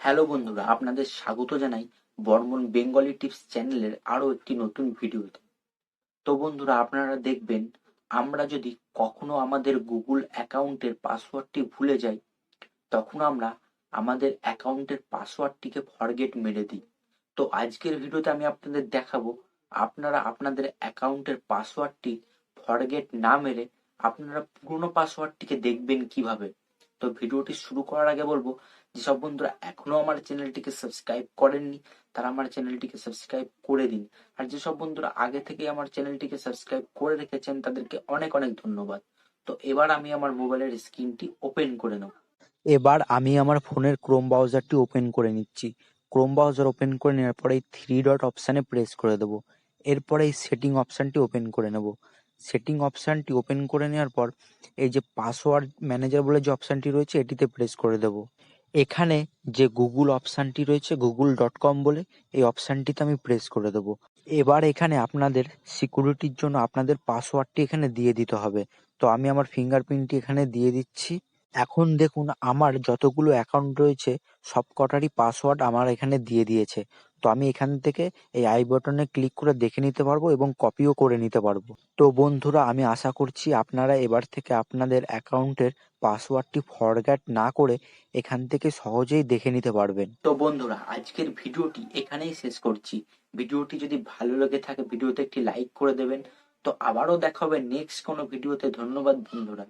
Hello বন্ধুরা, আপনাদের স্বাগত জানাই বর্মন বেঙ্গলি টিপস চ্যানেলের আরো একটি নতুন ভিডিওতে। তো বন্ধুরা, আপনারা দেখবেন আমরা যদি কখনো আমাদের গুগল অ্যাকাউন্টের পাসওয়ার্ডটি ভুলে যাই, তখন আমরা আমাদের অ্যাকাউন্টের পাসওয়ার্ডটিকে ফরগেট মেরে দিই। তো আজকের ভিডিওতে আমি আপনাদের দেখাবো আপনারা আপনাদের অ্যাকাউন্টের পাসওয়ার্ডটি ফরগেট না মেরে আপনারা পুরনো পাসওয়ার্ডটিকে দেখবেন কিভাবে। তো ভিডিওটি শুরু করার আগে বলবো, যেসব বন্ধুরা এখনো আমার চ্যানেলটিকে সাবস্ক্রাইব করেননি তারা আমার চ্যানেলটিকে সাবস্ক্রাইব করে দিন। আর যেসব বন্ধুরা আগে থেকে আমার চ্যানেলটিকে সাবস্ক্রাইব করে রেখেছেন তাদেরকে অনেক অনেক ধন্যবাদ। তো এবার আমি আমার মোবাইলের স্ক্রিনটি ওপেন করে নেব। এবার আমি আমার ফোনের ক্রোম ব্রাউজারটি ওপেন করে নিচ্ছি। ক্রোম ব্রাউজার ওপেন করে নেওয়ার পরে এই থ্রি ডট অপশানে প্রেস করে দেবো। এরপরে এই সেটিং অপশানটি ওপেন করে নেব। সেটিং অপশানটি ওপেন করে নেওয়ার পর এই যে পাসওয়ার্ড ম্যানেজার বলে যে অপশানটি রয়েছে এটিতে প্রেস করে দেব। এখানে যে গুগল অপশানটি রয়েছে google.com বলে, এই অপশানটিতে আমি প্রেস করে দেবো। এবার এখানে আপনাদের সিকিউরিটির জন্য আপনাদের পাসওয়ার্ডটি এখানে দিয়ে দিতে হবে। তো আমি আমার ফিঙ্গারপ্রিন্টটি এখানে দিয়ে দিচ্ছি। এখন দেখুন আমার যতগুলো অ্যাকাউন্ট রয়েছে সবকটারই পাসওয়ার্ড আমার এখানে দিয়ে দিয়েছে। তো আমি এখান থেকে এই আই বাটনে ক্লিক করে দেখে নিতে পারবো এবং কপিও করে নিতে পারবো। তো বন্ধুরা, আমি আশা করছি আপনারা এবার থেকে আপনাদের অ্যাকাউন্টের পাসওয়ার্ডটি ফরগ্যাট না করে এখান থেকে সহজেই দেখে নিতে পারবেন। তো বন্ধুরা, আজকের ভিডিওটি এখানেই শেষ করছি। ভিডিওটি যদি ভালো লেগে থাকে ভিডিওতে একটি লাইক করে দেবেন। তো আবারও দেখা হবে নেক্সট কোনো ভিডিওতে। ধন্যবাদ বন্ধুরা।